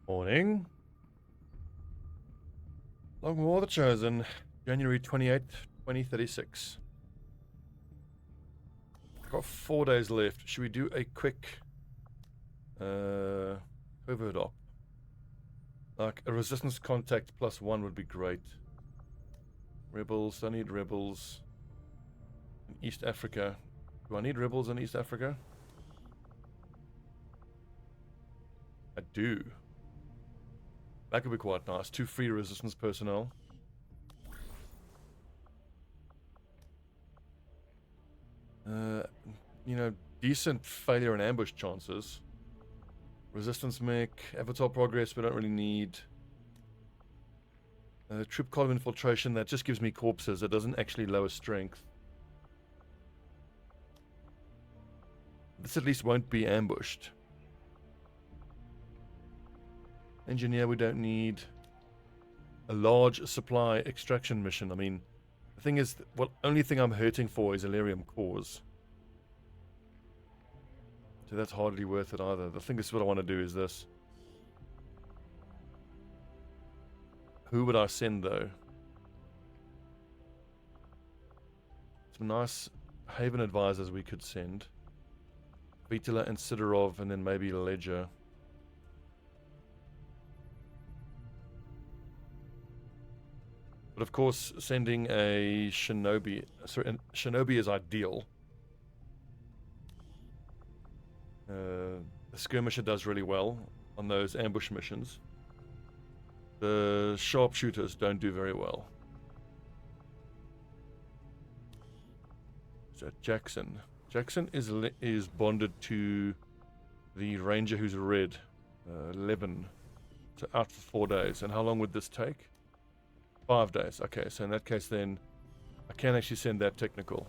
Morning. Long War the Chosen, January 28th, 2036. I've got 4 days left. Should we do a quick covert op? Like a resistance contact +1 would be great. Rebels, I need rebels in East Africa. Do I need rebels in East Africa? I do. That could be quite nice. 2 free resistance personnel. You know, decent failure and ambush chances. Resistance mech, avatar progress, we don't really need. Troop column infiltration, that just gives me corpses. It doesn't actually lower strength. This at least won't be ambushed. Engineer, we don't need. A large supply extraction mission. I mean, the thing is, well, only thing I'm hurting for is Elerium cores. So that's hardly worth it either. The thing is, what I want to do is this. Who would I send though? Some nice Haven advisors we could send. Vitala and Sidorov, and then maybe Ledger. But of course, sending a Shinobi... Sorry, Shinobi is ideal. The skirmisher does really well on those ambush missions. The sharpshooters don't do very well. So Jackson. Jackson is bonded to the ranger who's red. 11. So out for 4 days. And how long would this take? 5 days. Okay, so in that case then, I can actually send that technical.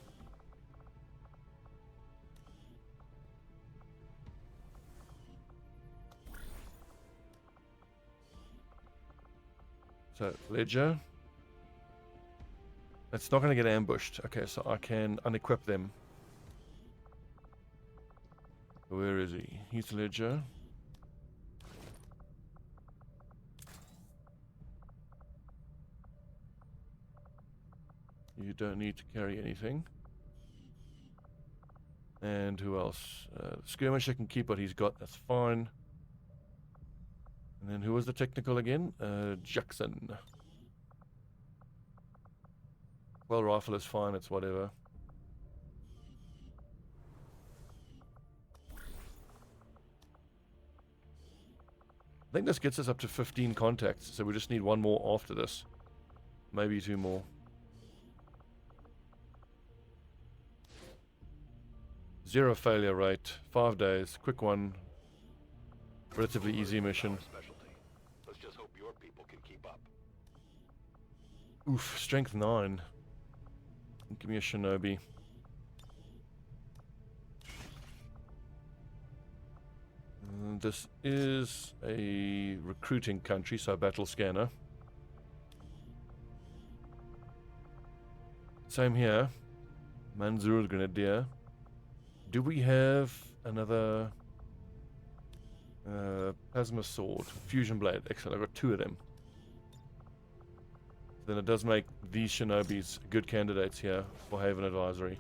So, Ledger. It's not going to get ambushed. Okay, so I can unequip them. Where is he? He's Ledger. You don't need to carry anything. And who else? Skirmisher can keep what he's got. That's fine. And then who was the technical again? Jackson. Well, rifle is fine. It's whatever. I think this gets us up to 15 contacts. So we just need one more after this. Maybe 2 more. Zero failure rate. 5 days. Quick one. Relatively easy mission. Let's just hope your people can keep up. Oof, strength 9. Give me a Shinobi. This is a recruiting country, so battle scanner. Same here. Manzur Grenadier. Do we have another plasma sword? Fusion blade. Excellent, I've got 2 of them. Then it does make these Shinobis good candidates here for Haven Advisory.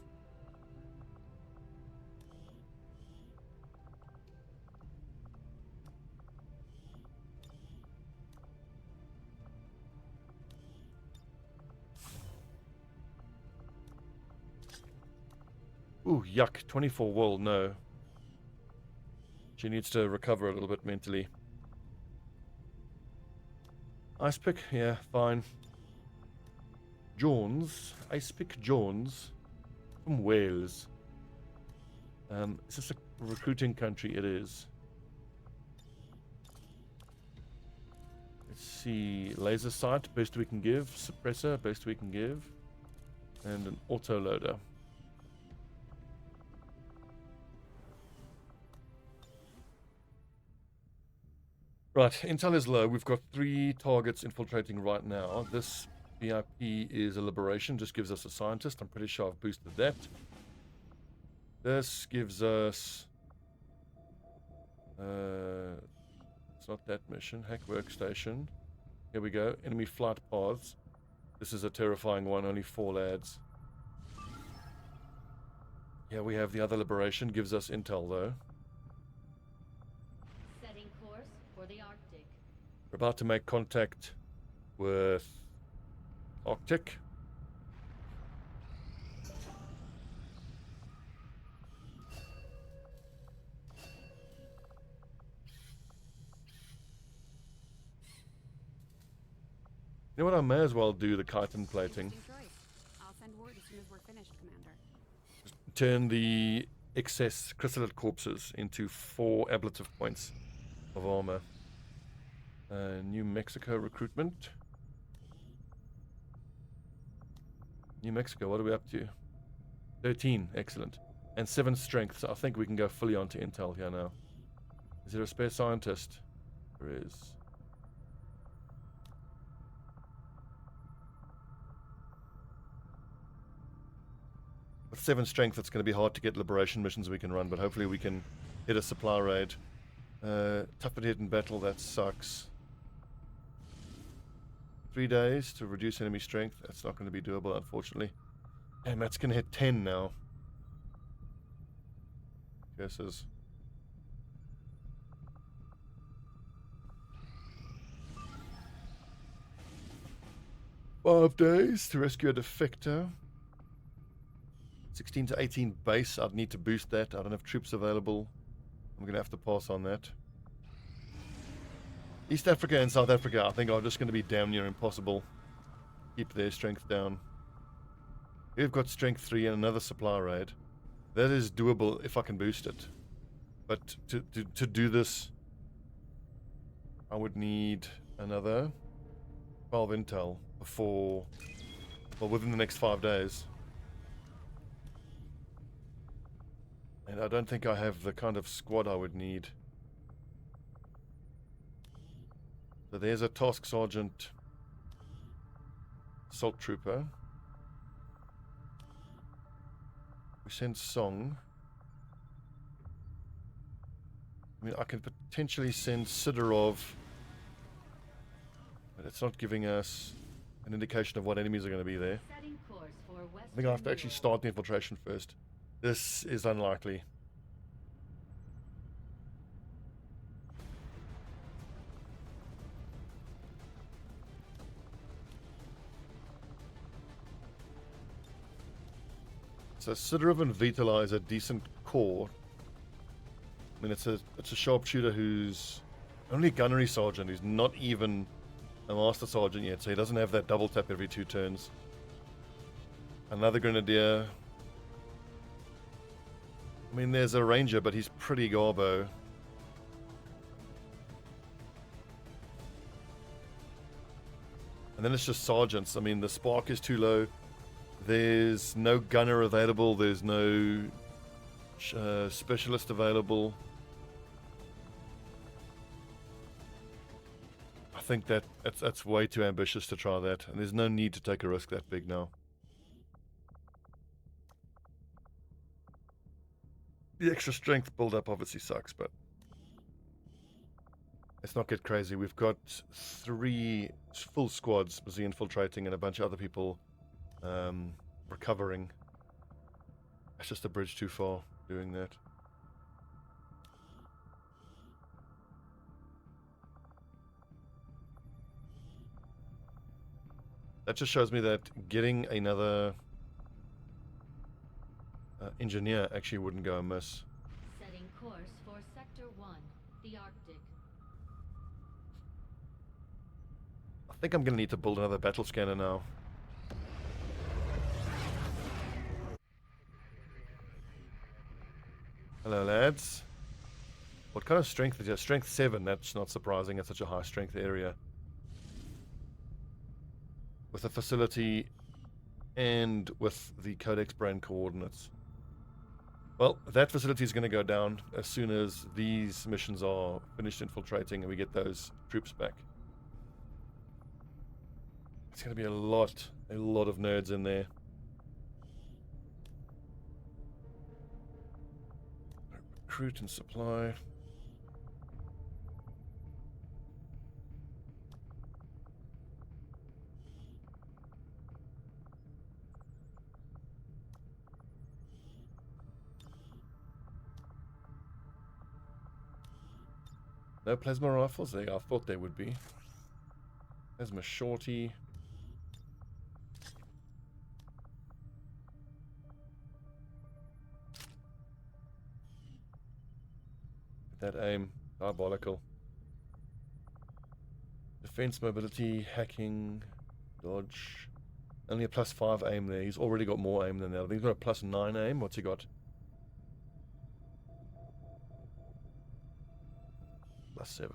Ooh, yuck. 24 wool, no. She needs to recover a little bit mentally. Ice pick, yeah, fine. Jones, Ice pick Jones from Wales. Is this a recruiting country? It is. Let's see. Laser sight, best we can give. Suppressor, best we can give. And an autoloader. Right, intel is low. We've got 3 targets infiltrating right now. This BIP is a liberation, just gives us a scientist. I'm pretty sure I've boosted that. This gives us It's not that mission. Hack workstation. Here we go. Enemy flight paths. This is a terrifying one. Only 4 lads. Yeah, we have the other liberation. Gives us intel though. Setting course for the Arctic. We're about to make contact with Arctic. You know what? I may as well do the chitin plating. Interesting choice. I'll send word as soon as we're finished, Commander. Turn the excess chrysalid corpses into 4 ablative points of armor. New Mexico recruitment. New Mexico, what are we up to? 13, excellent. And 7 strength, so I think we can go fully onto intel here now. Is there a spare scientist? There is. With 7 strength, it's going to be hard to get liberation missions we can run, but hopefully we can hit a supply raid. Tough and hit in battle, that sucks. 3 days to reduce enemy strength. That's not going to be doable, unfortunately. And that's going to hit 10 now. Curses. Five days to rescue a defector. 16 to 18 base. I'd need to boost that. I don't have troops available. I'm going to have to pass on that. East Africa and South Africa, I think, are just going to be damn near impossible. Keep their strength down. We've got strength 3 and another supply raid. That is doable if I can boost it. But to do this, I would need another 12 intel before, well, within the next 5 days. And I don't think I have the kind of squad I would need. So there's a task sergeant, assault trooper. We send Song. I mean, I can potentially send Sidorov, but it's not giving us an indication of what enemies are going to be there. Setting course for I think I have to actually start the infiltration first. This is unlikely. So Sidorov and Vitalize a decent core. I mean, it's a sharpshooter who's only a gunnery sergeant. He's not even a master sergeant yet, so he doesn't have that double tap every 2 turns. Another grenadier. I mean, there's a ranger, but he's pretty garbo. And then it's just sergeants. I mean, the spark is too low. There's no gunner available. There's no specialist available. I think that's way too ambitious to try that. And there's no need to take a risk that big now. The extra strength build-up obviously sucks, but let's not get crazy. We've got 3 full squads busy infiltrating and a bunch of other people recovering. That's just a bridge too far doing that. That just shows me that getting another engineer actually wouldn't go amiss. Setting course for Sector 1, the Arctic. I think I'm going to need to build another battle scanner now. Hello, lads. What kind of strength is your strength 7? That's not surprising. It's such a high strength area. With a facility and with the Codex brand coordinates. Well, that facility is going to go down as soon as these missions are finished infiltrating and we get those troops back. It's going to be a lot of nerds in there. Recruit and supply. No plasma rifles there. I thought there would be. Plasma shorty. That aim. Diabolical. Defense, mobility, hacking, dodge. Only a +5 aim there. He's already got more aim than that. I think he's got a +9 aim. What's he got? +7.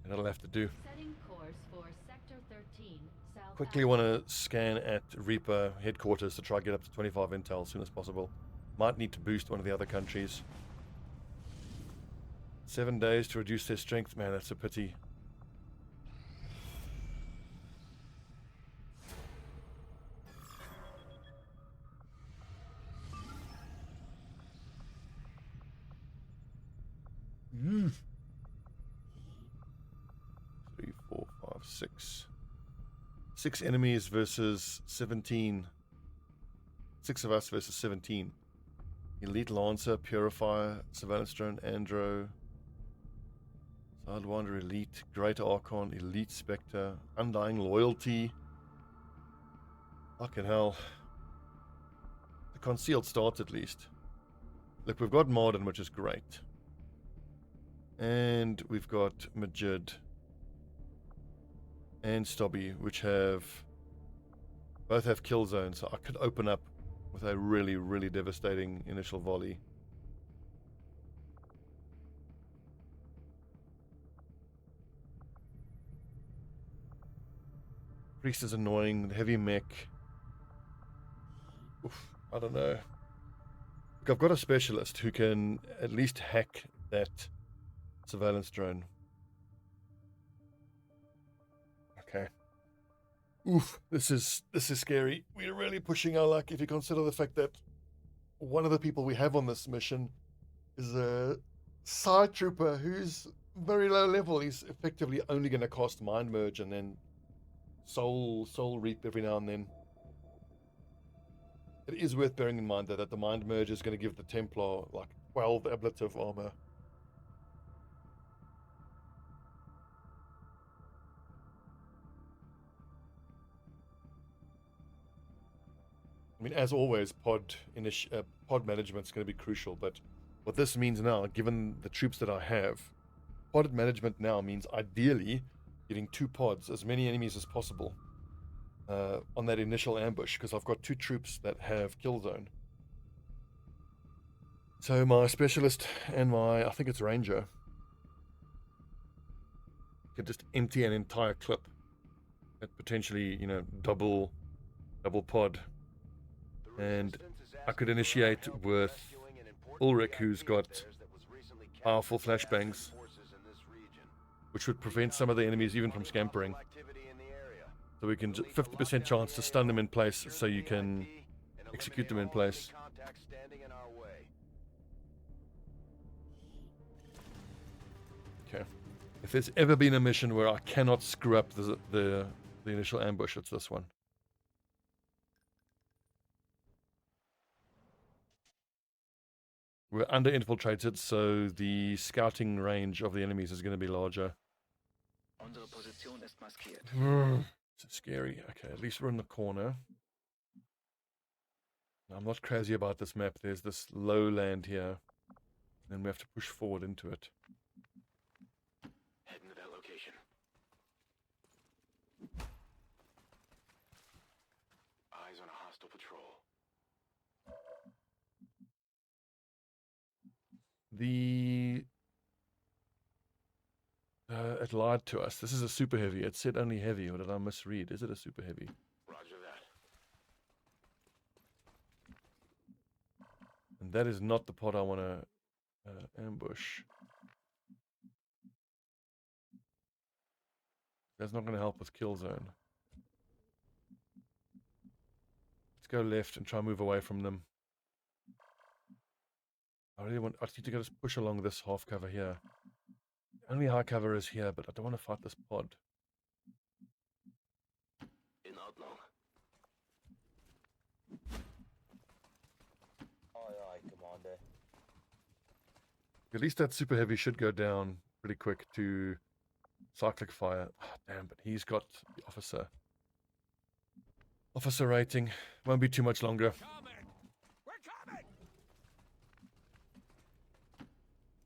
And that'll have to do. Setting course for Sector 13, South. Quickly want to scan at Reaper headquarters to try to get up to 25 intel as soon as possible. Might need to boost one of the other countries. 7 days to reduce their strength. Man, that's a pity. Mm. 3, 4, 5, 6. 6 enemies versus 17. 6 of us versus 17. Elite Lancer, Purifier, Surveillance Drone, Andro, Sidewinder, Elite, Great Archon, Elite Spectre, Undying Loyalty. Fucking hell. The Concealed starts at least. Look, we've got Marden, which is great. And we've got Majid and Stobbie, which both have kill zones, so I could open up with a really, really devastating initial volley. Priest is annoying. Heavy mech. Oof, I don't know. Look, I've got a specialist who can at least hack that surveillance drone. Okay. Oof, this is scary. We're really pushing our luck if you consider the fact that one of the people we have on this mission is a side trooper who's very low level. He's effectively only going to cast Mind Merge and then Soul Reap every now and then. It is worth bearing in mind that the Mind Merge is going to give the Templar like 12 ablative armor. I mean, as always, pod management is going to be crucial, but what this means now, given the troops that I have, pod management now means ideally getting 2 pods, as many enemies as possible, on that initial ambush, because I've got 2 troops that have kill zone. So my specialist and I think it's ranger, can just empty an entire clip at potentially, double pod. And I could initiate with Ulrich, who's got powerful flashbangs, which would prevent some of the enemies even from scampering. So we can 50% chance to stun them in place, so you can execute them in place. Okay. If there's ever been a mission where I cannot screw up the initial ambush, it's this one. We're under-infiltrated, so the scouting range of the enemies is going to be larger. It's scary. Okay, at least we're in the corner. I'm not crazy about this map. There's this low land here. And we have to push forward into it. Heading to that location. Eyes on a hostile patrol. It lied to us. This is a super heavy. It said only heavy, or did I misread? Is it a super heavy? Roger that. And that is not the pod I want to ambush. That's not going to help with kill zone. Let's go left and try and move away from them. I need to go just push along this half cover here. Only high cover is here, but I don't want to fight this pod. In Ordnung. Aye, aye, Commander. At least that super heavy should go down pretty quick to cyclic fire. Oh, damn, but he's got the officer. Officer rating. Won't be too much longer. We're coming!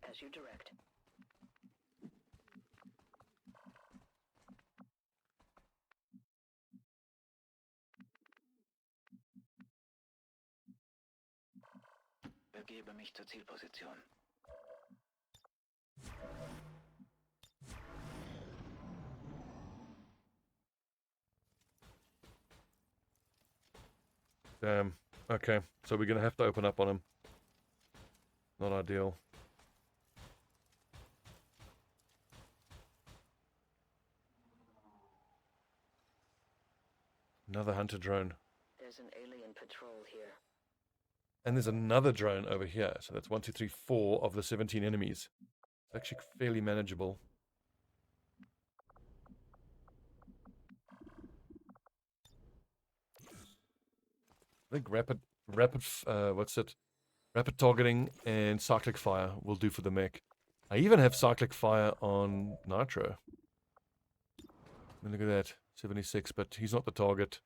As you direct. Begebe mich zur Zielposition. Damn. Okay, so we're gonna have to open up on him. Not ideal. Another hunter drone. There's an alien patrol here. And there's another drone over here. So that's 1, 2, 3, 4 of the 17 enemies. It's actually fairly manageable. I think rapid targeting and cyclic fire will do for the mech. I even have cyclic fire on Nitro. And look at that, 76, but he's not the target.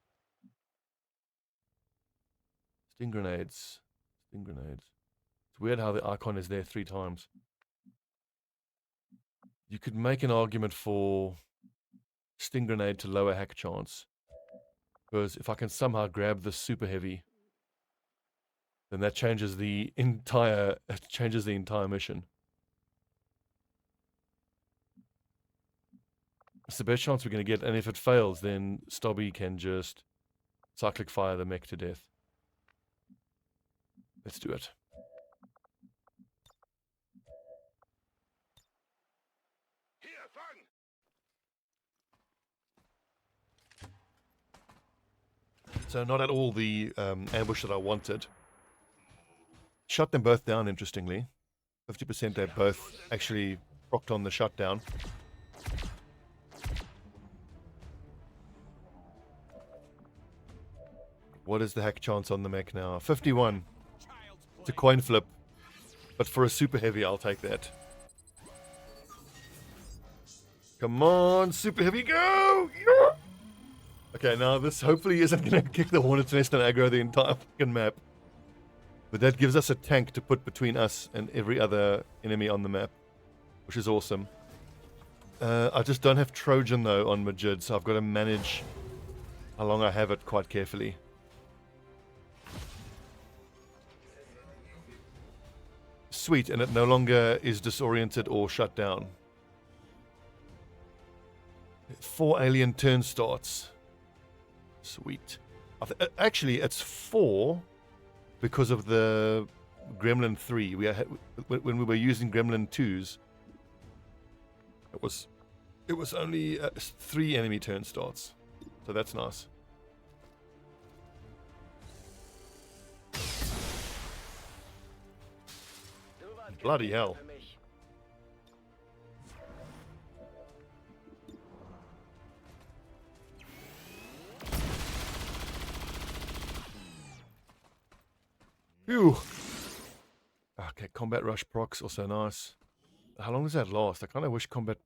Sting grenades. Sting grenades. It's weird how the icon is there 3 times. You could make an argument for sting grenade to lower hack chance. Because if I can somehow grab the super heavy, then that changes the entire mission. It's the best chance we're going to get, and if it fails, then Stobbie can just cyclic fire the mech to death. Let's do it. Hier, fang! So not at all the ambush that I wanted. Shut them both down, interestingly. 50% they both actually procced on the shutdown. What is the hack chance on the mech now? 51. It's a coin flip. But for a super heavy, I'll take that. Come on, super heavy, go! Yeah! Okay, now this hopefully isn't going to kick the hornet's nest and aggro the entire fucking map. But that gives us a tank to put between us and every other enemy on the map, which is awesome. I just don't have Trojan, though, on Majid, so I've got to manage how long I have it quite carefully. Sweet, and it no longer is disoriented or shut down. 4 alien turn starts. Sweet. Actually, it's 4 because of the Gremlin 3. When we were using Gremlin 2s, it was only 3 enemy turn starts. So that's nice. Bloody hell. Phew. Okay, combat rush procs also nice. How long does that last? I kind of wish combat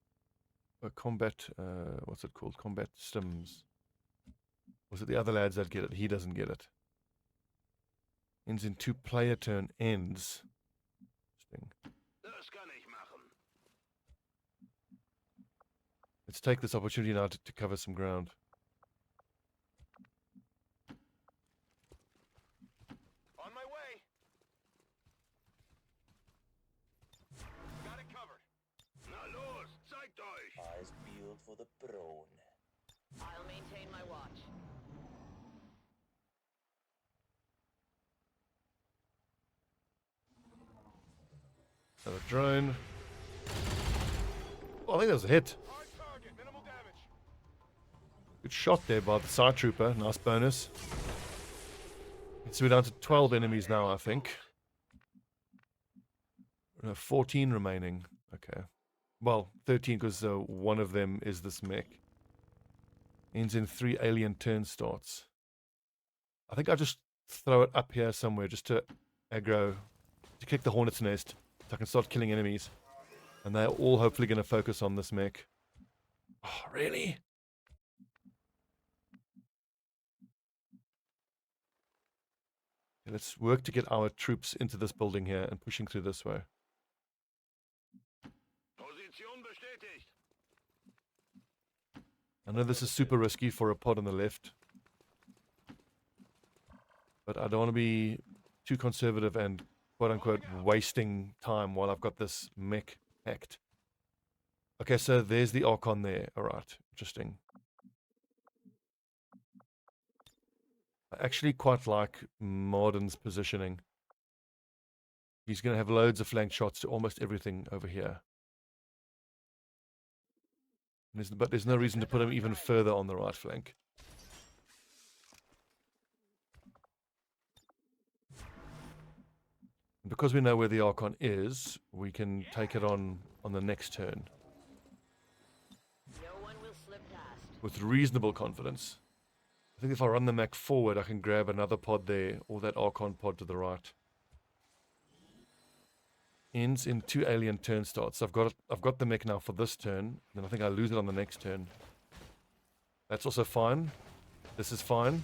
what's it called? Combat stims. Was it the other lads that get it? He doesn't get it. Ends in 2 player turn ends. Interesting. Das kann ich machen. Let's take this opportunity now to cover some ground. On my way. Got it covered. Na los, zeigt euch. Eyes peeled for the throne. I'll maintain my watch. Another drone. Oh, I think that was a hit. Hard target, minimal damage. Good shot there by the side trooper. Nice bonus. So we're down to 12 enemies now, I think. No, 14 remaining. Okay. Well, 13 because one of them is this mech. Ends in 3 alien turn starts. I think I'll just throw it up here somewhere just to aggro, to kick the hornet's nest. So I can start killing enemies. And they're all hopefully going to focus on this mech. Oh, really? Okay, let's work to get our troops into this building here and pushing through this way. Position bestätigt. I know this is super risky for a pod on the left. But I don't want to be too conservative and quote-unquote wasting time while I've got this mech hacked. Okay, so there's the Archon there. Alright, interesting. I actually quite like Marden's positioning. He's going to have loads of flank shots to almost everything over here. But there's no reason to put him even further on the right flank. And because we know where the Archon is, we can take it on the next turn. No one will slip past. With reasonable confidence. I think if I run the mech forward, I can grab another pod there, or that Archon pod to the right. Ends in 2 alien turn starts. I've got the mech now for this turn, then I think I lose it on the next turn. That's also fine. This is fine.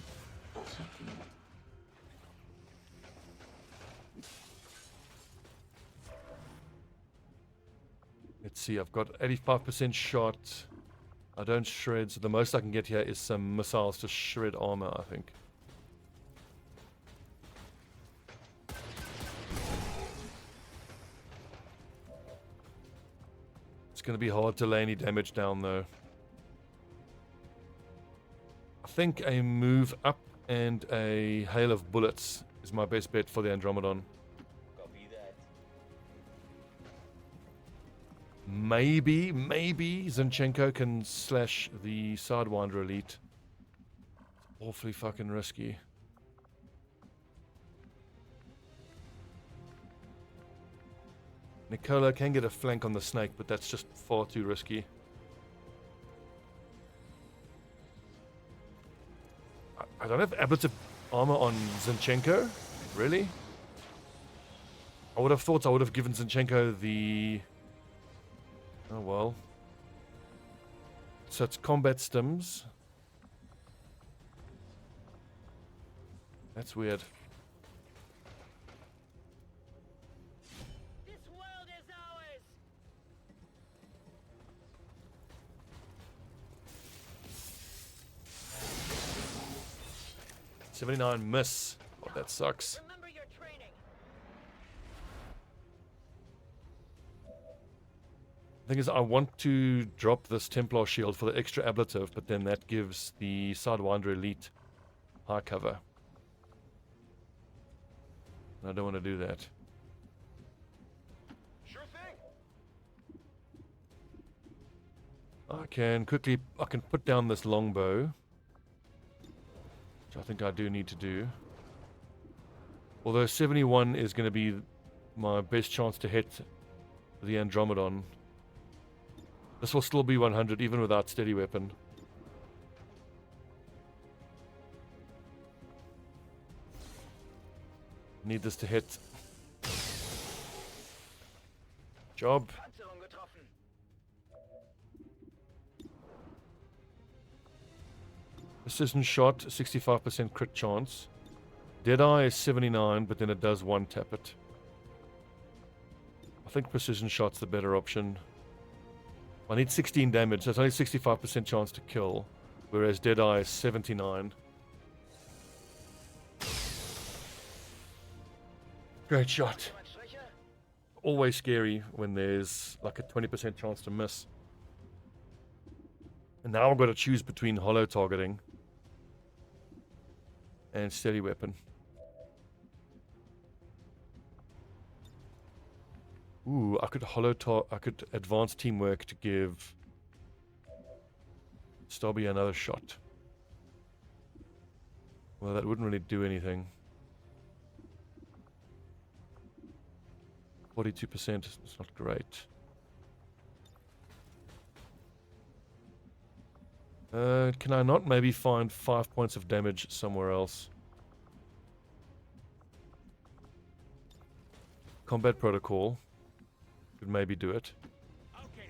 Let's see, I've got 85% shot. I don't shred, so the most I can get here is some missiles to shred armor, I think. It's going to be hard to lay any damage down, though. I think a move up and a hail of bullets is my best bet for the Andromedon. Copy that. Maybe Zinchenko can slash the Sidewinder elite. Awfully fucking risky. Nicola can get a flank on the snake, but that's just far too risky. I don't have ablative armor on Zinchenko? Really? I would have thought I would have given Zinchenko the... Oh well. So it's combat stims. That's weird. This world is ours. 79 miss. Oh, that sucks. Remember your training. The thing is, I want to drop this Templar shield for the extra ablative, but then that gives the Sidewinder elite high cover. And I don't want to do that. Sure thing. I can put down this longbow, which I think I do need to do. Although 71 is going to be my best chance to hit the Andromedon. This will still be 100 even without steady weapon. Need this to hit. Job. Panzerung getroffen. Precision shot, 65% crit chance. Deadeye is 79, but then it does one tap it. I think precision shot's the better option. I need 16 damage, so it's only 65% chance to kill, whereas Deadeye is 79. Great shot. Jemand schwächer? Always scary when there's like a 20% chance to miss. And now I've got to choose between hollow targeting and steady weapon. Ooh, I could advance teamwork to give Stobbie another shot. Well, that wouldn't really do anything. 42% is not great. Can I not maybe find 5 points of damage somewhere else? Combat protocol. Could maybe do it. Okay.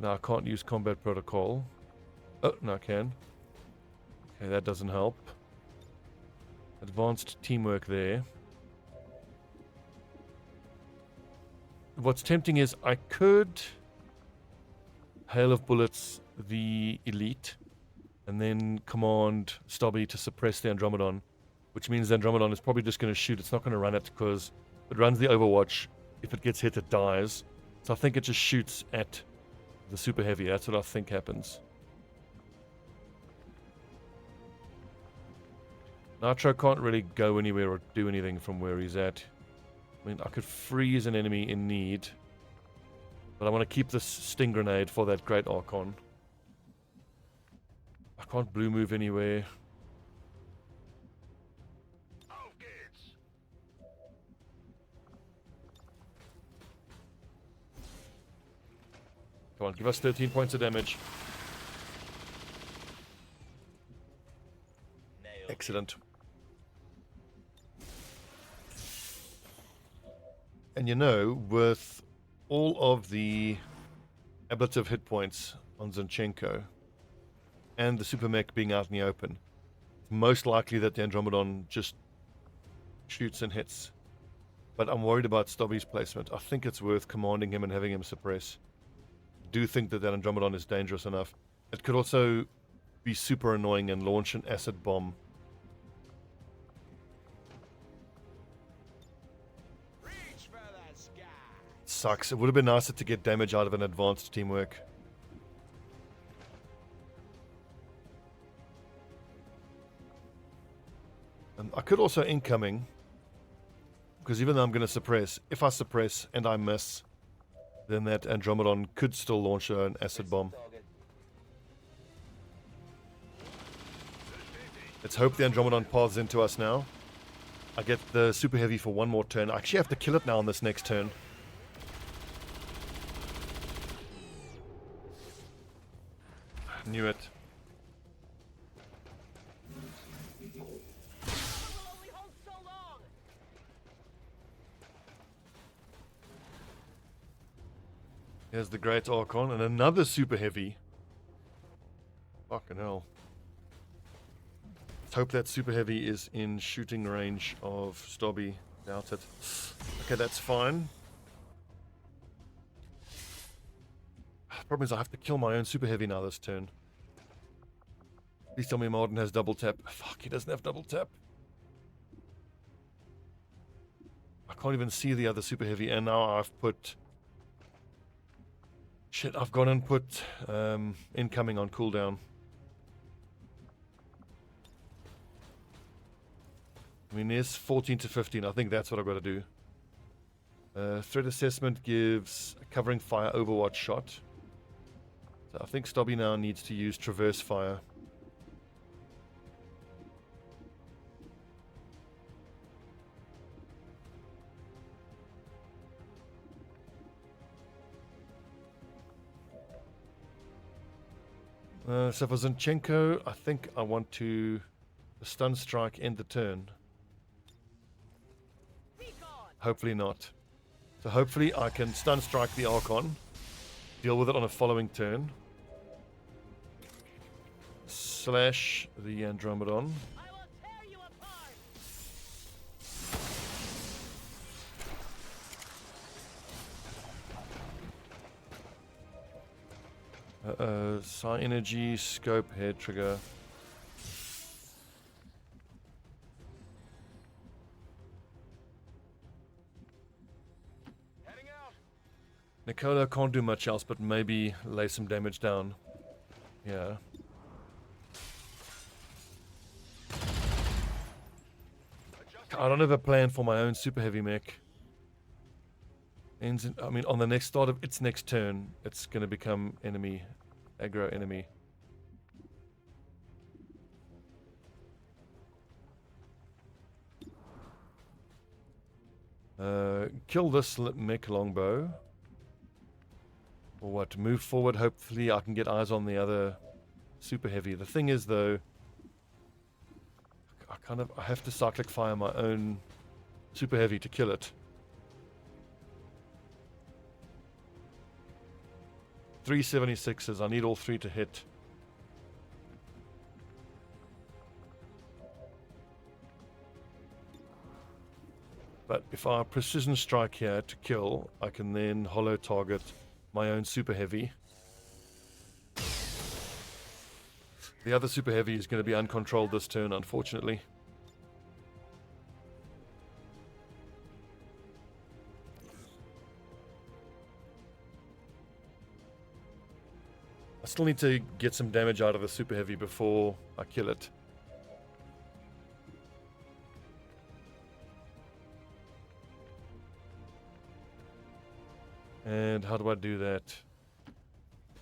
No, I can't use combat protocol. Oh, no, I can. Okay, that doesn't help. Advanced teamwork there. What's tempting is I could Hail of Bullets the elite and then command Stobbie to suppress the Andromedon, which means the Andromedon is probably just going to shoot. It's not going to run it because it runs the Overwatch. If it gets hit, it dies. So I think it just shoots at the Super Heavy. That's what I think happens. Nitro can't really go anywhere or do anything from where he's at. I mean, I could freeze an enemy in need, but I want to keep this Sting Grenade for that Great Archon. I can't blue move anywhere. Auf geht's. Come on, give us 13 points of damage. Nailed. Excellent. And you know, with all of the ablative hit points on Zinchenko and the super mech being out in the open, it's most likely that the Andromedon just shoots and hits. But I'm worried about Stobbie's placement. I think it's worth commanding him and having him suppress. I do think that Andromedon is dangerous enough. It could also be super annoying and launch an acid bomb. Reach for the sky. Sucks. It would have been nicer to get damage out of an advanced teamwork. I could also incoming, because even though I'm going to suppress, if I suppress and I miss, then that Andromedon could still launch an acid bomb. Target. Let's hope the Andromedon paths into us now. I get the Super Heavy for one more turn. I actually have to kill it now on this next turn. I knew it. will only hold so long. Here's the Great Archon and another Super Heavy. Fucking hell. Let's hope that Super Heavy is in shooting range of Stobbie. Doubt it. Okay, that's fine. The problem is I have to kill my own Super Heavy now this turn. Please tell me Martin has double tap. Fuck, he doesn't have double tap. I can't even see the other Super Heavy, and now I've put... Shit, I've gone and put incoming on cooldown. I mean, there's 14 to 15. I think that's what I've got to do. Threat assessment gives a covering fire overwatch shot. So I think Stobbie now needs to use traverse fire. So for Zinchenko, I think I want to stun strike end the turn. Be gone. Hopefully not. So hopefully I can stun strike the Archon, deal with it on a following turn, slash the Andromedon. I will tear you apart. Psi energy, scope, head trigger. Heading out. Nicola can't do much else but maybe lay some damage down. Yeah. I don't have a plan for my own super heavy mech. Ends in, I mean, on the next start of its next turn, it's going to become enemy, aggro enemy. Kill this mech longbow. Or what? Move forward. Hopefully I can get eyes on the other super heavy. The thing is though, I have to cyclic fire my own super heavy to kill it. 376s. I need all 3 to hit. But if I precision strike here to kill, I can then hollow target my own super heavy. The other super heavy is going to be uncontrolled this turn, unfortunately. I still need to get some damage out of the super heavy before I kill it. And how do I do that?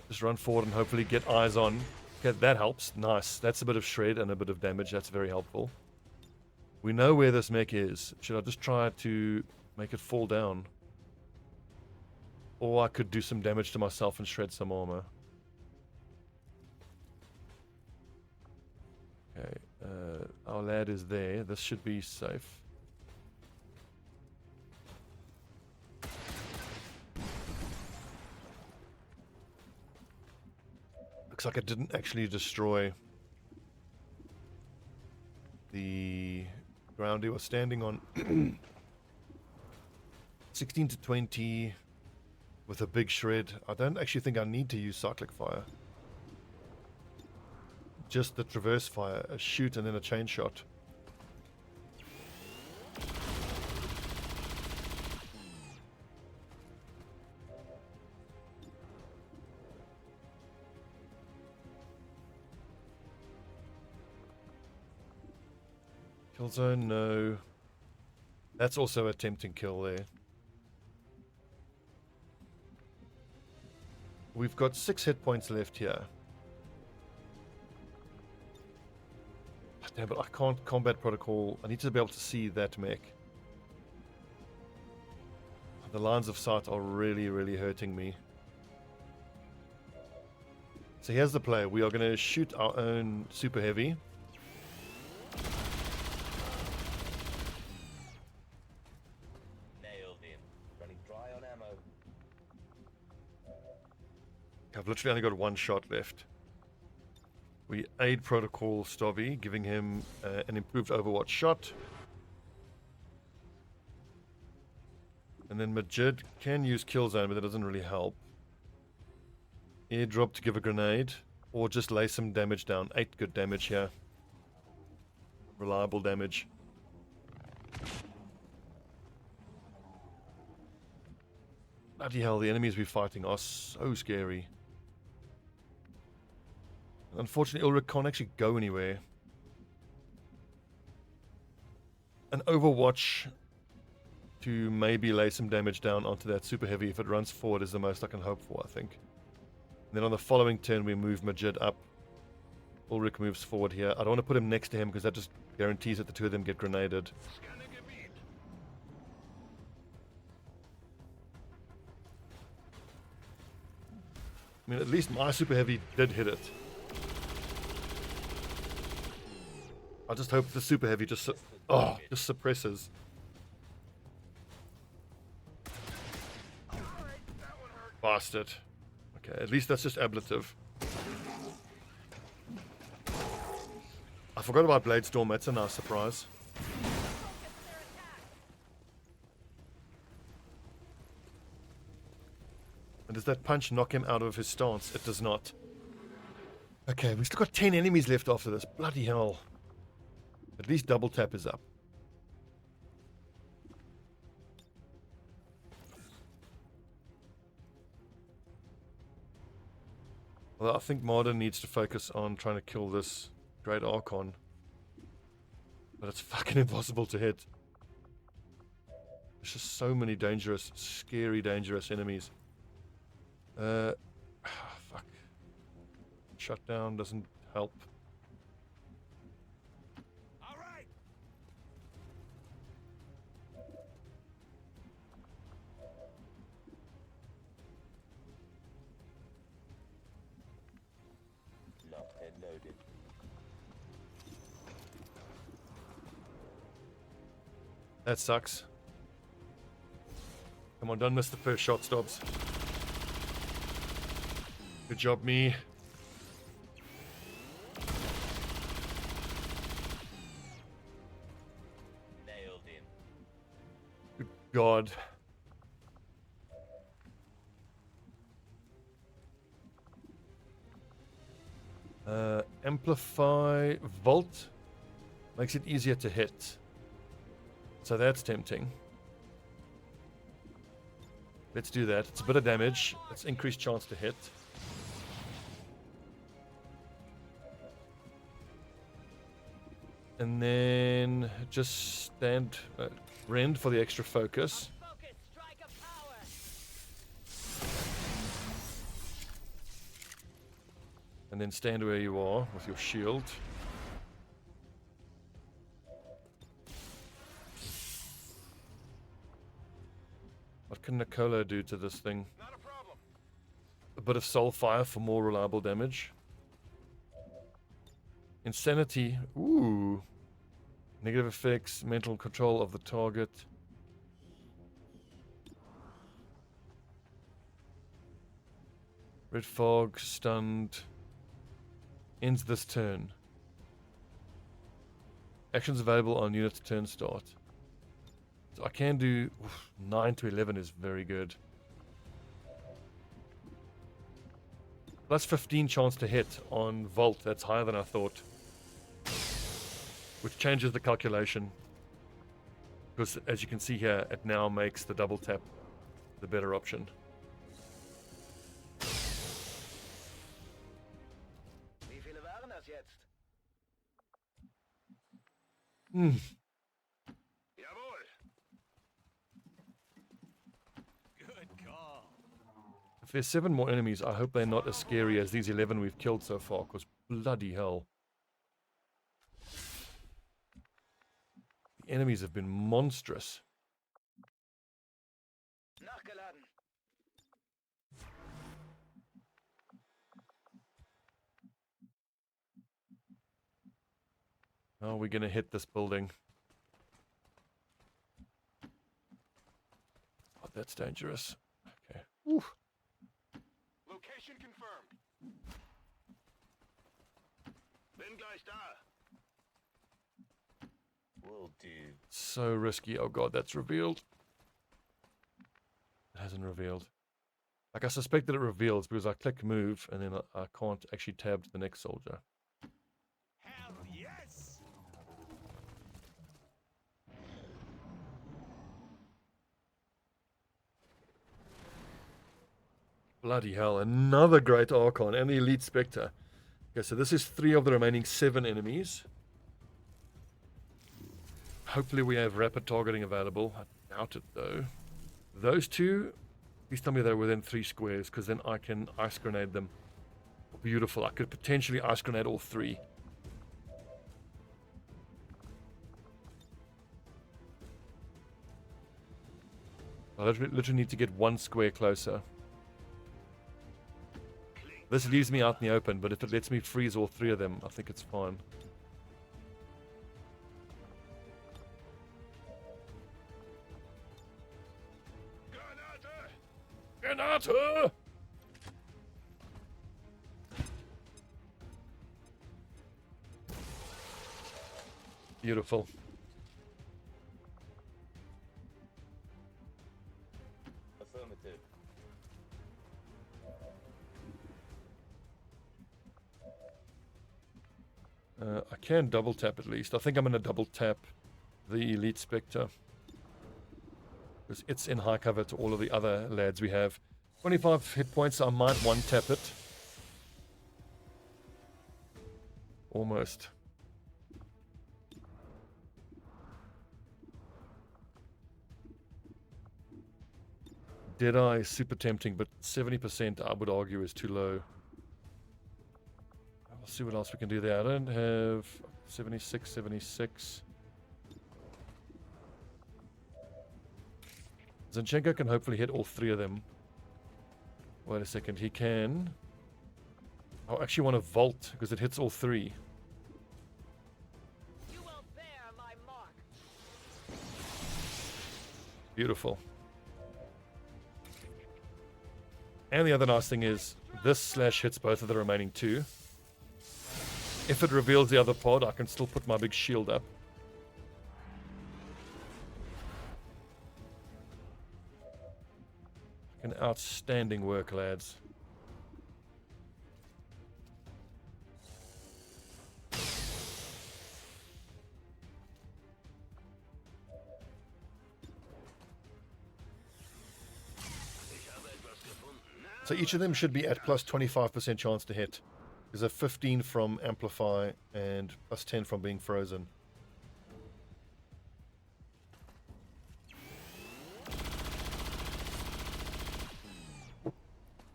Just run forward and hopefully get eyes on. Okay, that helps. Nice. That's a bit of shred and a bit of damage. That's very helpful. We know where this mech is. Should I just try to make it fall down? Or I could do some damage to myself and shred some armor. Okay, our lad is there. This should be safe. Looks like it didn't actually destroy the ground he was standing on. 16 to 20 with a big shred. I don't actually think I need to use cyclic fire. Just the traverse fire, a shoot and then a chain shot. Kill zone, no. That's also a tempting kill there. We've got 6 hit points left here. Damn, but I can't combat protocol. I need to be able to see that mech. The lines of sight are really, really hurting me. So here's the play. We are going to shoot our own super heavy. Nailed him. Running dry on ammo. I've literally only got 1 shot left. We aid protocol Stobbie, giving him an improved Overwatch shot. And then Majid can use kill zone, but that doesn't really help. Airdrop to give a grenade, or just lay some damage down. 8 good damage here. Reliable damage. Bloody hell, the enemies we're fighting are so scary. Unfortunately, Ulrich can't actually go anywhere. An Overwatch to maybe lay some damage down onto that super heavy if it runs forward is the most I can hope for, I think. And then on the following turn, we move Majid up. Ulrich moves forward here. I don't want to put him next to him because that just guarantees that the two of them get grenaded. I mean, at least my super heavy did hit it. I just hope the super heavy just suppresses. Bastard. Okay, at least that's just ablative. I forgot about Blade Storm. That's a nice surprise. And does that punch knock him out of his stance? It does not. Okay, we've still got 10 enemies left after this. Bloody hell. At least double tap is up. Well, I think Marden needs to focus on trying to kill this Great Archon. But it's fucking impossible to hit. There's just so many dangerous, scary, dangerous enemies. Fuck. Shutdown doesn't help. Lockhead loaded. That sucks. Come on, don't miss the first shot, Stobbs. Good job, me. Nailed him. Good God. Amplify Volt makes it easier to hit. So that's tempting. Let's do that. It's a bit of damage. It's increased chance to hit. And then just stand rend for the extra focus. Focus, strike of power. And then stand where you are with your shield. What can Nicola do to this thing? Not a problem. A bit of soul fire for more reliable damage. Insanity. Ooh. Negative effects, mental control of the target. Red fog, stunned. Ends this turn. Actions available on unit's turn start. So I can do 9 to 11 is very good. Plus 15 chance to hit on Volt. That's higher than I thought. Which changes the calculation. Because as you can see here, it now makes the double tap the better option. Wie viele waren das jetzt? Jawohl. Good call. If there's 7 more enemies, I hope they're not as scary as these 11 we've killed so far, because bloody hell. The enemies have been monstrous. Nachgeladen. How are we going to hit this building? Oh, that's dangerous. Okay. Woo. Location confirmed. Bin gleich da. Will do. So risky. Oh god, that's revealed. It hasn't revealed. Like I suspected it reveals because I click move and then I can't actually tab to the next soldier. Hell yes. Bloody hell, another great Archon and the Elite Spectre. Okay, so this is 3 of the remaining 7 enemies. Hopefully we have rapid targeting available. I doubt it though. Those 2, please tell me they're within 3 squares, because then I can ice grenade them. Beautiful. I could potentially ice grenade all 3. I literally need to get 1 square closer. This leaves me out in the open, but if it lets me freeze all 3 of them, I think it's fine. Granate! Beautiful. Affirmative. I can double tap at least. I think I'm going to double tap the Elite Spectre. Because it's in high cover to all of the other lads we have. 25 hit points, I might one tap it. Almost. Deadeye is super tempting, but 70% I would argue is too low. We'll see what else we can do there. I don't have 76, 76. Zinchenko can hopefully hit all 3 of them. Wait a second, he can. I actually want to Volt because it hits all 3. You will bear my mark. Beautiful. And the other nice thing is this slash hits both of the remaining two. If it reveals the other pod, I can still put my big shield up. An outstanding work, lads. So each of them should be at plus 25% chance to hit. There's a 15 from Amplify and plus 10 from being frozen.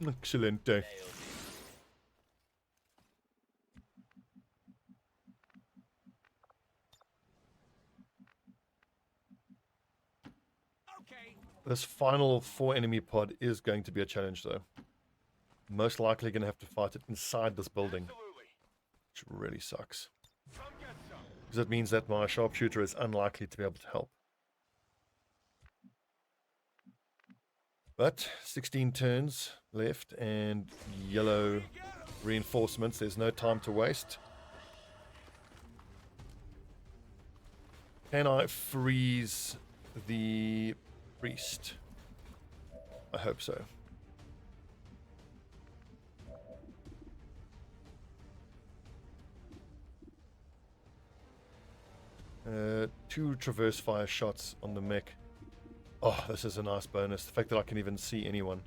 Excellent. Nailed it. Okay. This final 4 enemy pod is going to be a challenge though. Most likely going to have to fight it inside this building, Absolutely. which really sucks. Come get some. Because it means that my sharpshooter is unlikely to be able to help. But 16 turns left and yellow reinforcements. There's no time to waste. Can I freeze the priest? I hope so. Two traverse fire shots on the mech. Oh, this is a nice bonus. The fact that I can even see anyone.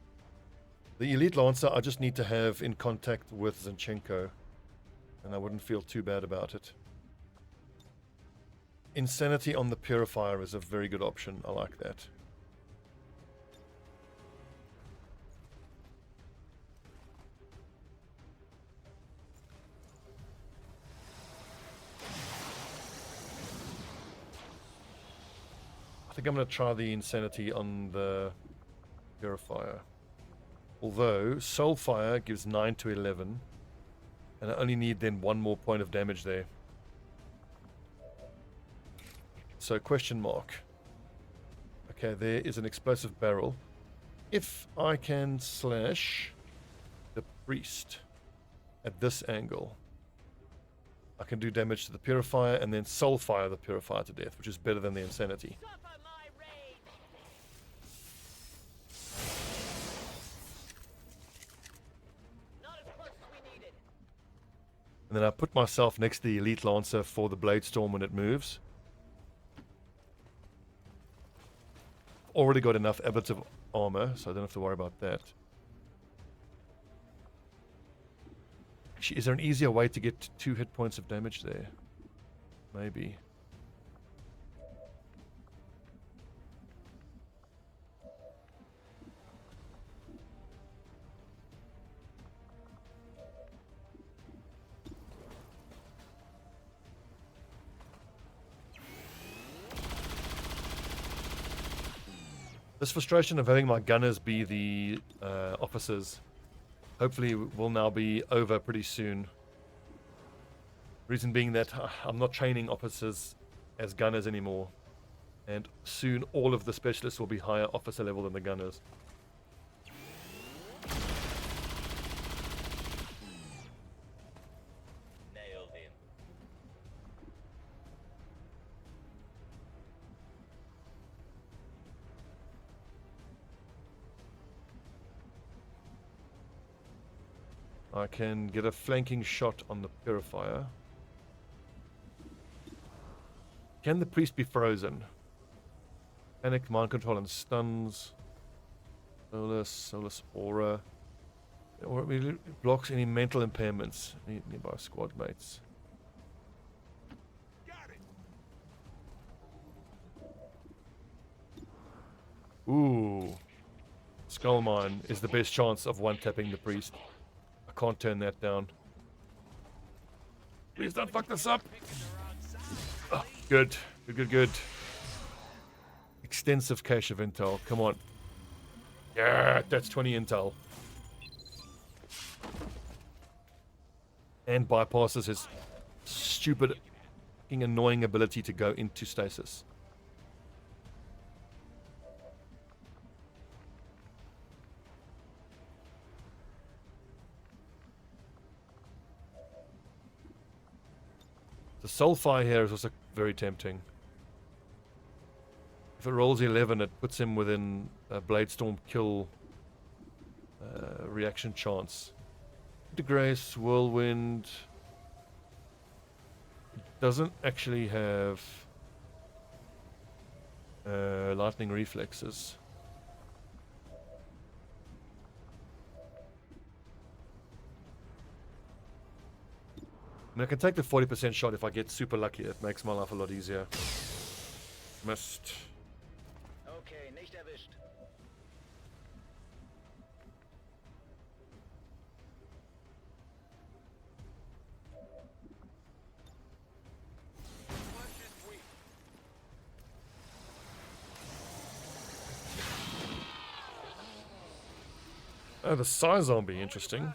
The elite lancer I just need to have in contact with Zinchenko, and I wouldn't feel too bad about it. Insanity on the purifier is a very good option. I like that. I think I'm going to try the insanity on the purifier. Although Soulfire gives 9 to 11, and I only need then 1 more point of damage there. So question mark. Okay, there is an explosive barrel. If I can slash the priest at this angle, I can do damage to the purifier and then Soulfire the purifier to death, which is better than the insanity. Suffer my rage. Not as close as we needed. And then I put myself next to the Elite Lancer for the Blade Storm when it moves. Already got enough ablative armor, so I don't have to worry about that. Actually, is there an easier way to get 2 hit points of damage there? Maybe. This frustration of having my gunners be the officers hopefully will now be over pretty soon. Reason being that I'm not training officers as gunners anymore. And soon all of the specialists will be higher officer level than the gunners. Nailed him. I can get a flanking shot on the purifier. Can the priest be frozen? Panic, mind control, and stuns. Solus aura. Or it blocks any mental impairments nearby squad mates. Got it. Ooh. Skull Mine is the best chance of one-tapping the priest. I can't turn that down. Please don't fuck this up. Oh, good. Good. Extensive cache of intel. Come on. Yeah, that's 20 intel. And bypasses his stupid, fucking annoying ability to go into stasis. The Soulfire here is also very tempting. If it rolls 11, it puts him within a Bladestorm kill reaction chance. Grace, Whirlwind doesn't actually have lightning reflexes. I mean, I can take the 40% shot if I get super lucky. It makes my life a lot easier. Missed. Okay, nicht erwischt. Flesh is weak. Oh, the Psy Zombie, interesting.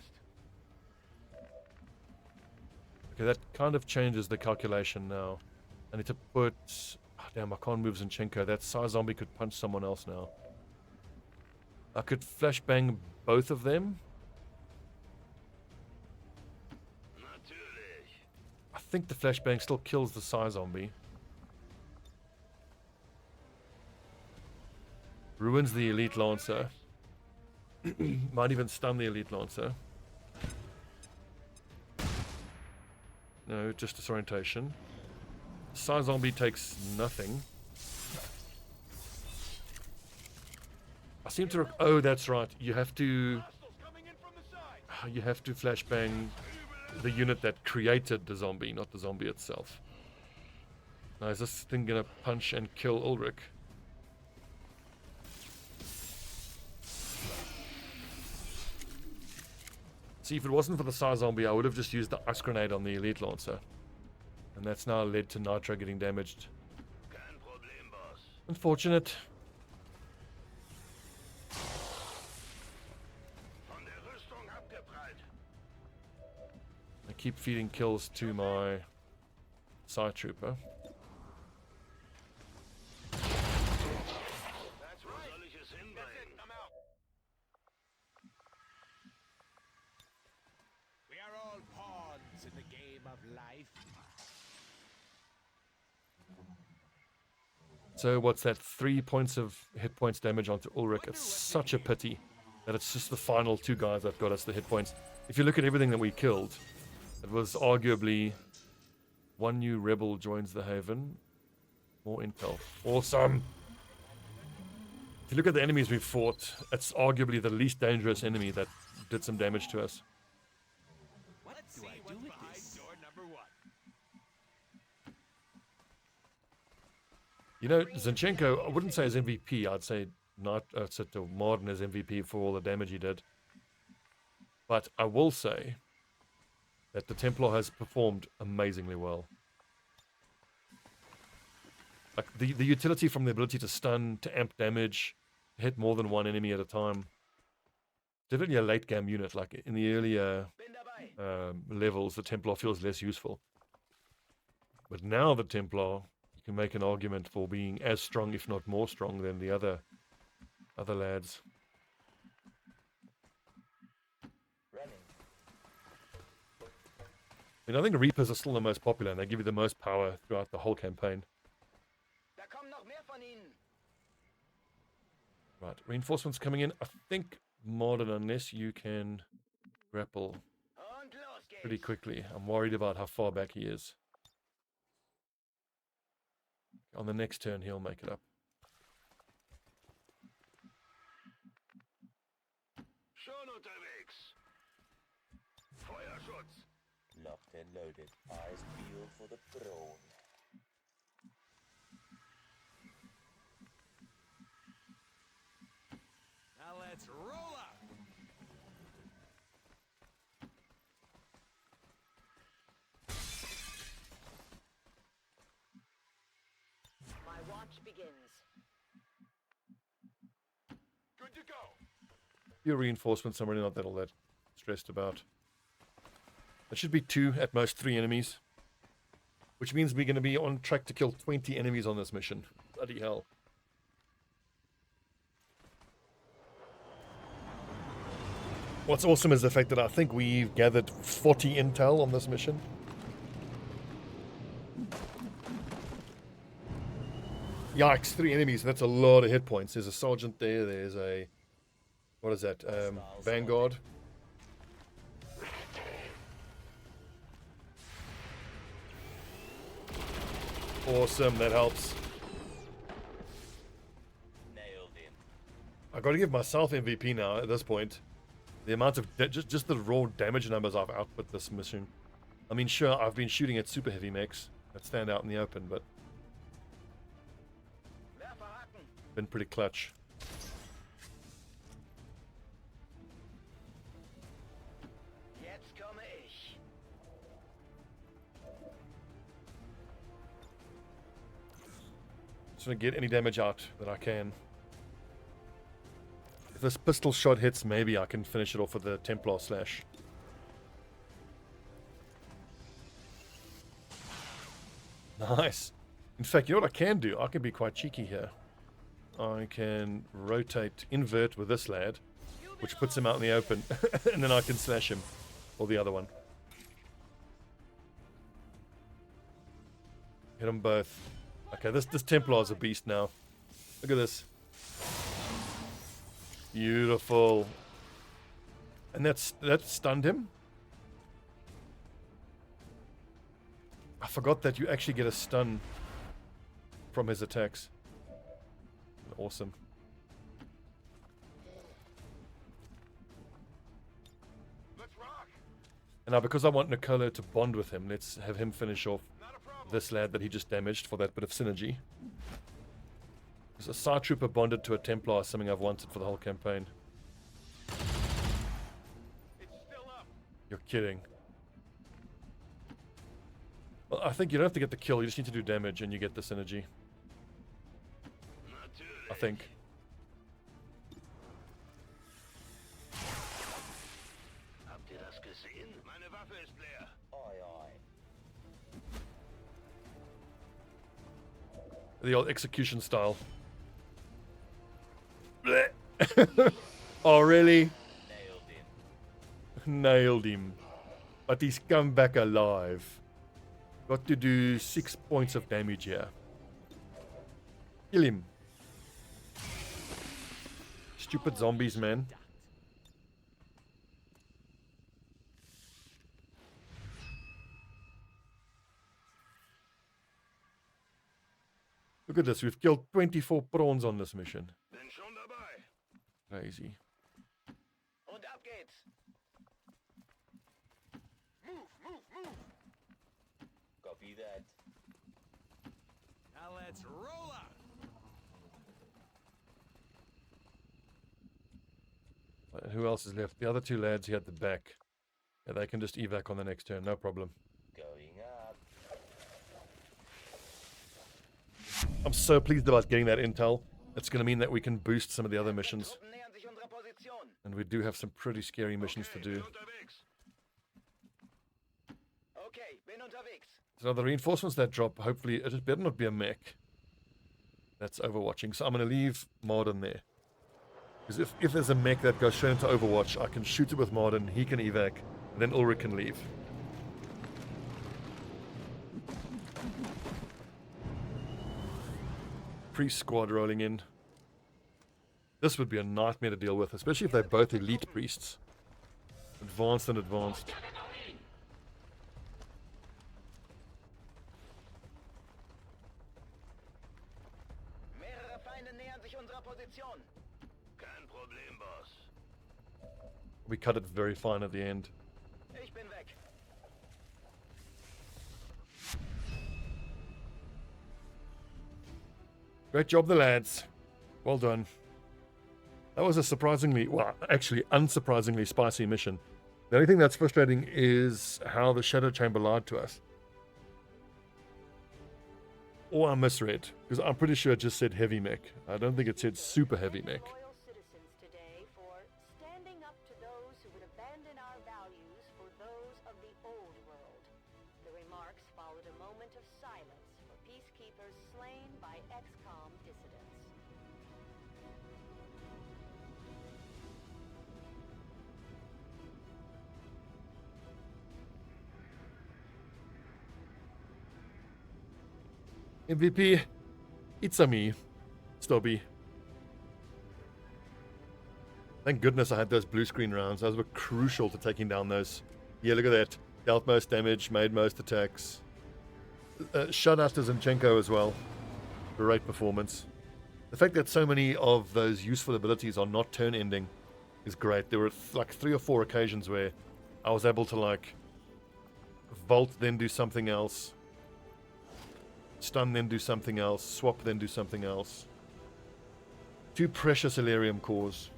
Okay, that kind of changes the calculation now. I need to put... Oh, damn, I can't move Zinchenko. That Psy Zombie could punch someone else now. I could flashbang both of them. Natürlich. I think the flashbang still kills the Psy Zombie. Ruins the Elite Lancer. Might even stun the Elite Lancer. No, just disorientation. Psy Zombie takes nothing. I seem to... Oh, that's right. You have to... Hostiles coming in from the side. You have to flashbang the unit that created the zombie, not the zombie itself. Now, is this thing gonna punch and kill Ulrich? See, if it wasn't for the Psy Zombie, I would have just used the ice grenade on the Elite Lancer. And that's now led to Nitro getting damaged. Kein Problem, Boss. Unfortunate. Von der Rüstung abgeprallt. I keep feeding kills to my Psy Trooper. That's right. Wo soll ich es hinbringen? I'm out. We are all pawns in the game of life. So what's that? 3 points of hit points damage onto Ulrich. It's such a pity that it's just the final two guys that got us the hit points. If you look at everything that we killed, it was arguably one new rebel joins the Haven. More intel. Awesome. If you look at the enemies we fought, it's arguably the least dangerous enemy that did some damage to us. What do I do with this? Door number 1. You know, Zinchenko, I wouldn't say is MVP. I'd say not Martin is MVP for all the damage he did. But I will say that the Templar has performed amazingly well. Like the utility from the ability to stun, to amp damage, hit more than one enemy at a time. Definitely a late game unit. Like in the earlier Bin dabei. levels, the Templar feels less useful. But now the Templar, you can make an argument for being as strong, if not more strong, than the other lads. Running. I think the Reapers are still the most popular, and they give you the most power throughout the whole campaign. Da kommen noch mehr von ihnen. Right, reinforcements coming in. I think Modern, unless you can grapple Und los geht's. pretty quickly. I'm worried about how far back he is. On the next turn, he'll make it up. Schon unterwegs. Feuerschutz. Locked and loaded. Eyes peeled for the throne. Now let's roll up. My watch begins. Good to go. Your reinforcements, I'm really not all that stressed about. There should be 2, at most 3 enemies. Which means we're going to be on track to kill 20 enemies on this mission. Bloody hell. What's awesome is the fact that I think we've gathered 40 intel on this mission. Yikes, 3 enemies. That's a lot of hit points. There's a sergeant there. There's a... What is that? Vanguard. Awesome, that helps. Nailed him. I got to give myself MVP now at this point. The amount of just the raw damage numbers I've output this mission. I mean, sure, I've been shooting at super heavy mechs that stand out in the open, but been pretty clutch. Jetzt komme ich. Just gonna get any damage out that I can. If this pistol shot hits, maybe I can finish it off with the Templar slash. Nice. In fact, you know what I can do? I can be quite cheeky here. I can rotate, invert with this lad, which puts him out in the open, and then I can slash him, or the other one. Hit them both. Okay, this Templar's a beast now. Look at this. Beautiful. And that stunned him. I forgot that you actually get a stun from his attacks. Awesome. Let's rock. And now because I want Nicola to bond with him, let's have him finish off Not a problem. this lad that he just damaged for that bit of synergy. Because a Side Trooper bonded to a Templar is something I've wanted for the whole campaign. It's still up. You're kidding. Well, I think you don't have to get the kill, you just need to do damage and you get the synergy. I think. Habt ihr das gesehen? Meine Waffe ist leer. Aye, aye. The old execution style. Blech. Oh, really? Nailed him. Nailed him. But he's come back alive. Got to do 6 points of damage here. Kill him. Stupid zombies, man. Look at this. We've killed 24 prawns on this mission. Bin schon dabei. Crazy. Und ab geht's. Move, move, move. Copy that. Now let's roll out. Who else is left? The other 2 lads here at the back. Yeah, they can just evac on the next turn. No problem. Going up. I'm so pleased about getting that intel. It's going to mean that we can boost some of the other missions. Truppen nähern sich unserer Position. And we do have some pretty scary missions to Okay, do. bin unterwegs. Okay, bin unterwegs. So the reinforcements that drop, hopefully, it better not be a mech. That's overwatching. So I'm going to leave Marden there. Because if there's a mech that goes straight into Overwatch, I can shoot it with Marden, he can evac, and then Ulrich can leave. Priest squad rolling in. This would be a nightmare to deal with, especially if they're both elite priests. Advanced and advanced. Mehrere Feinde nähern sich unserer Position. Kein Problem, Boss. We cut it very fine at the end. Ich bin weg. Great job, the lads. Well done. That was a surprisingly, well, actually unsurprisingly spicy mission. The only thing that's frustrating is how the Shadow Chamber lied to us. Or I misread, because I'm pretty sure it just said heavy mech. I don't think it said super heavy mech. Loyal citizens today for standing up to those who would abandon our values for those of the old world. The remarks followed a moment of silence for peacekeepers slain by XCOM dissidents. MVP. It's a me, Stobbie. Thank goodness I had those blue screen rounds. Those were crucial to taking down those. Yeah, look at that. Dealt most damage, made most attacks. Shut out to Zinchenko as well. Great performance. The fact that so many of those useful abilities are not turn ending is great. There were like 3 or 4 occasions where I was able to like vault, then do something else. Stun, then do something else. Swap, then do something else. 2 precious Elerium cores.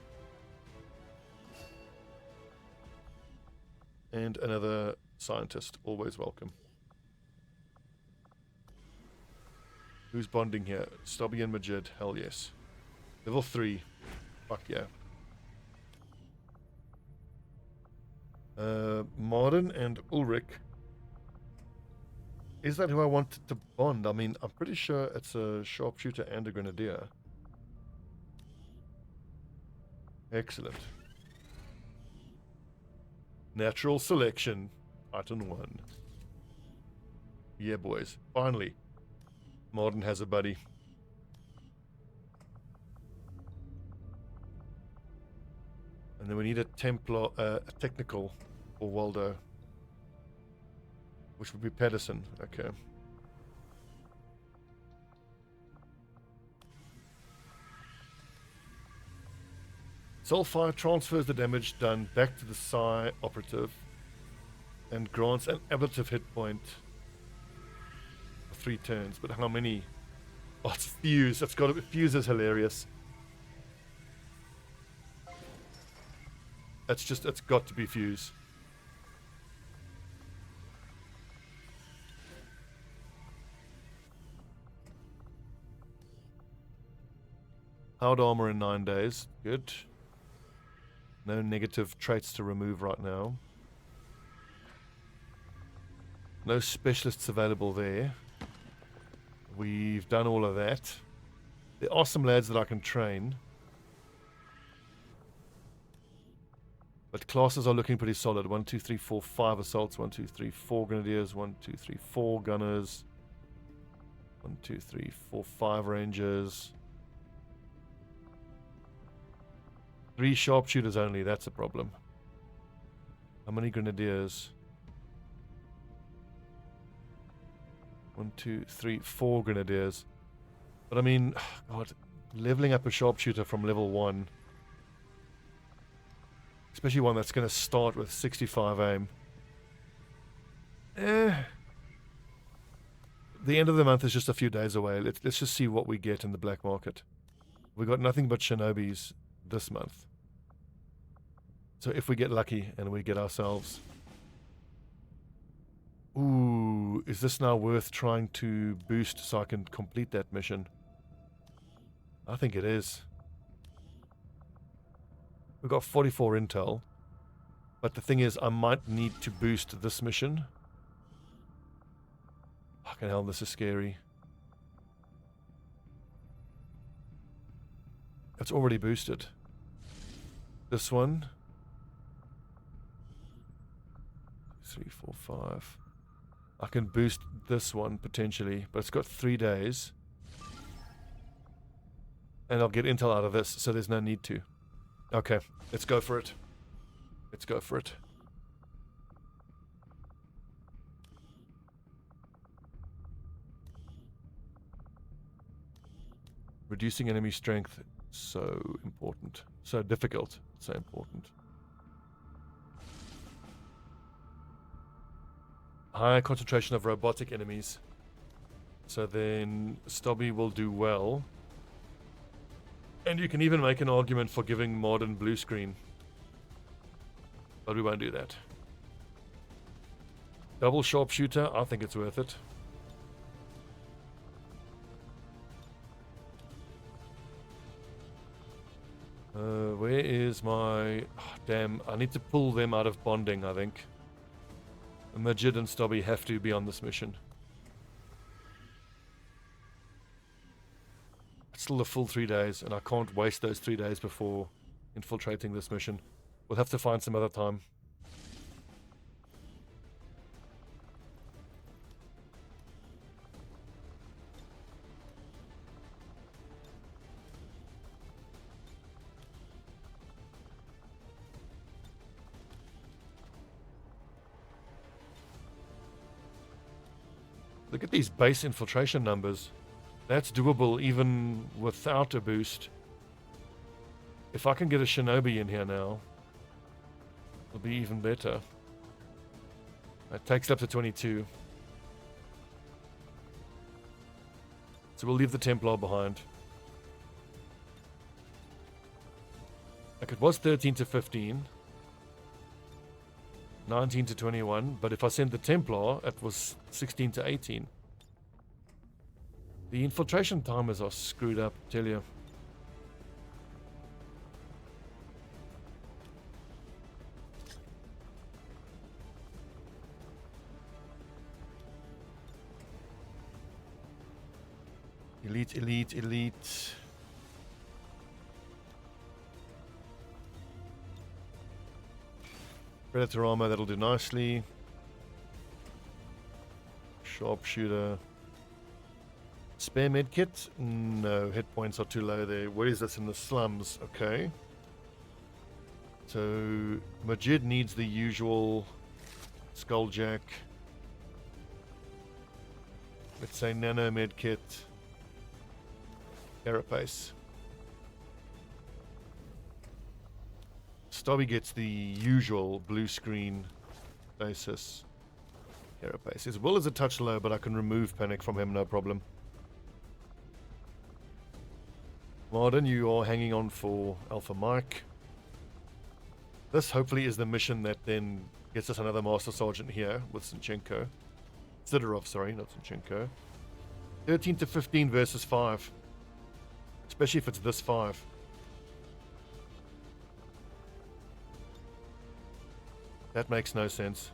And another scientist. Always welcome. Who's bonding here? Stobbie and Majid. Hell yes. Level 3. Fuck yeah. Martin and Ulrich. Is that who I want to bond? I mean, I'm pretty sure it's a sharpshooter and a grenadier. Excellent. Natural selection. Titan 1. Yeah, boys. Finally. Martin has a buddy. And then we need a Templar, a technical for Waldo. Which would be Pedersen. Okay. Soulfire transfers the damage done back to the Psi operative and grants an ablative hit point for 3 turns. But how many? Oh, it's Fuse. It's got to be. Fuse is hilarious. It's got to be Fuse. Hard armor in 9 days. Good. No negative traits to remove right now. No specialists available there. We've done all of that. There are some lads that I can train. But classes are looking pretty solid. 1, 2, 3, 4, 5 assaults. 1, 2, 3, 4 grenadiers. 1, 2, 3, 4 gunners. 1, 2, 3, 4, 5 rangers. 3 sharpshooters only, that's a problem. How many grenadiers? 1, 2, 3, 4 grenadiers. But I mean, God, leveling up a sharpshooter from level 1, especially one that's going to start with 65 aim. The end of the month is just a few days away. Let's just see what we get in the black market. We got nothing but shinobis this month. So if we get lucky and we get ourselves... Ooh, is this now worth trying to boost so I can complete that mission? I think it is. We've got 44 intel. But the thing is, I might need to boost this mission. Fucking hell, this is scary. It's already boosted. This one. 3, 4, 5. I can boost this one potentially, but it's got 3 days. And I'll get intel out of this, so there's no need to. Okay, let's go for it. Let's go for it. Reducing enemy strength, so important. So difficult, so important. High concentration of robotic enemies. So then Stobbie will do well. And you can even make an argument for giving modern blue screen. But we won't do that. Double sharpshooter, I think it's worth it. Where is my... Oh, damn, I need to pull them out of bonding, I think. Majid and Stobbie have to be on this mission. It's still a full 3 days, and I can't waste those 3 days before infiltrating this mission. We'll have to find some other time. Look at these base infiltration numbers. That's doable even without a boost. If I can get a shinobi in here now, it'll be even better. It takes it up to 22. So we'll leave the Templar behind. Like it was 13 to 15. 19 to 21. But if I send the Templar, it was 16 to 18. The infiltration timers are screwed up, tell you. Elite, elite, elite. Predator armor, that'll do nicely. Sharpshooter. Spare medkit? No, hit points are too low there. Where is this in the slums? Okay. So, Majid needs the usual skulljack. Let's say nano medkit. Carapace. Stobbie gets the usual blue screen basis. Carapace. His will is a touch low, but I can remove panic from him, no problem. Martin, you are hanging on for Alpha Mike. This hopefully is the mission that then gets us another Master Sergeant here with Sinchenko. Sidorov, sorry, not Sinchenko. 13 to 15 versus 5. Especially if it's this 5. That makes no sense.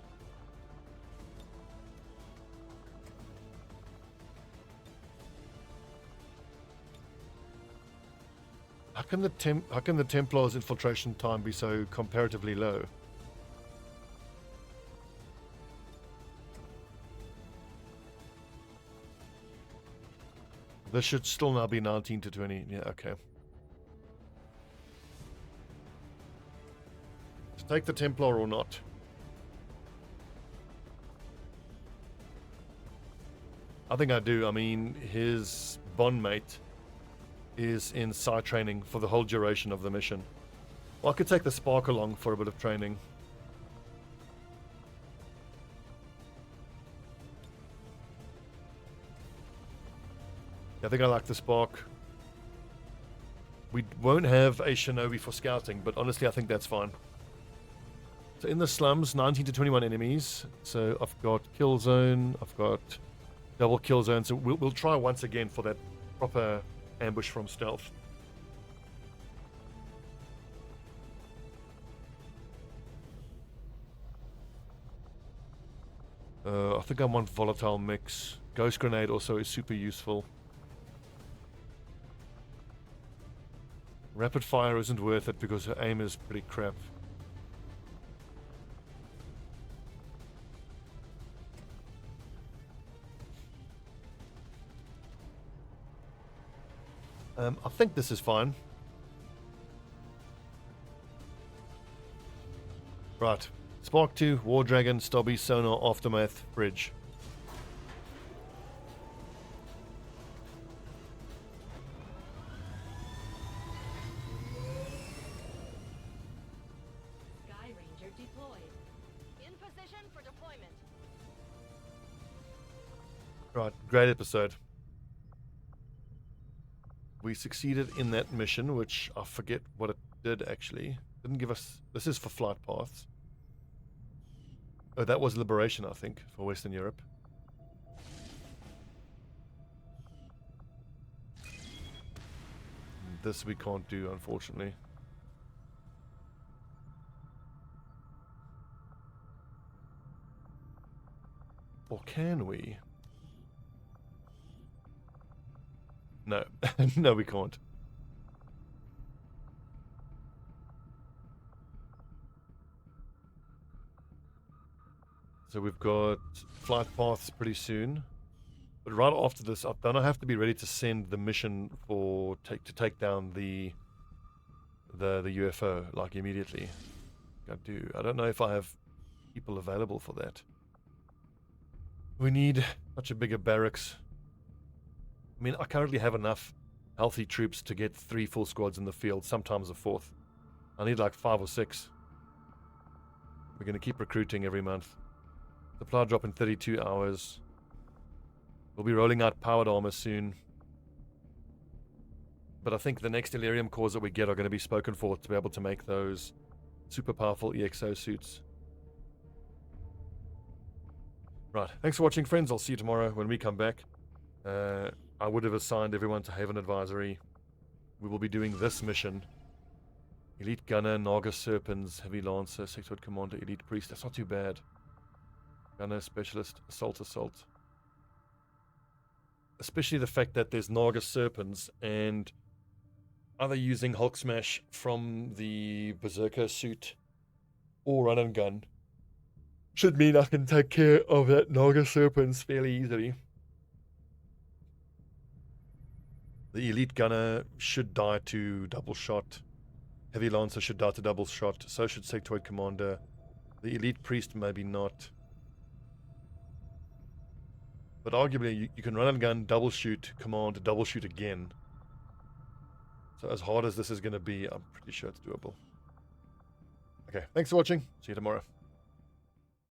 How can the Templar's infiltration time be so comparatively low? This should still now be 19 to 20. Yeah, okay. To take the Templar or not? I think I do. I mean, his bondmate is in site training for the whole duration of the mission. Well, I could take the Spark along for a bit of training. I think I like the Spark. We won't have a Shinobi for scouting, but honestly I think that's fine. So in the slums, 19 to 21 enemies. So I've got kill zone, I've got double kill zone. So we'll try once again for that proper ambush from stealth. I think I want volatile mix. Ghost grenade also is super useful. Rapid fire isn't worth it because her aim is pretty crap. I think this is fine. Right. Spark 2, War Dragon, Stobbie, Sonar, Aftermath, Bridge. Sky Ranger deployed. In position for deployment. Right, great episode. We succeeded in that mission, which I forget what it did actually. Didn't give us... This is for flight paths. Oh, that was Liberation, I think, for Western Europe. This we can't do, unfortunately. Or can we? No. No, we can't. So we've got flight paths pretty soon. But right after this, then I have to be ready to send the mission for to take down the UFO, like immediately. I don't know if I have people available for that. We need much a bigger barracks. I mean, I currently have enough healthy troops to get 3 full squads in the field, sometimes a 4th. I need like 5 or 6. We're going to keep recruiting every month. Supply drop in 32 hours. We'll be rolling out powered armor soon. But I think the next Elerium cores that we get are going to be spoken for to be able to make those super powerful EXO suits. Right, thanks for watching, friends. I'll see you tomorrow when we come back. I would have assigned everyone to Haven Advisory. We will be doing this mission. Elite Gunner, Naga Serpents, Heavy Lancer, Sectoid Commander, Elite Priest. That's not too bad. Gunner, Specialist, Assault. Especially the fact that there's Naga Serpents and either using Hulk Smash from the Berserker suit or Run and Gun should mean I can take care of that Naga Serpents fairly easily. The Elite Gunner should die to double shot. Heavy Lancer should die to double shot. So should Sectoid Commander. The Elite Priest maybe not. But arguably you can run and gun, double shoot, command, double shoot again. So as hard as this is going to be, I'm pretty sure it's doable. Okay, thanks for watching. See you tomorrow.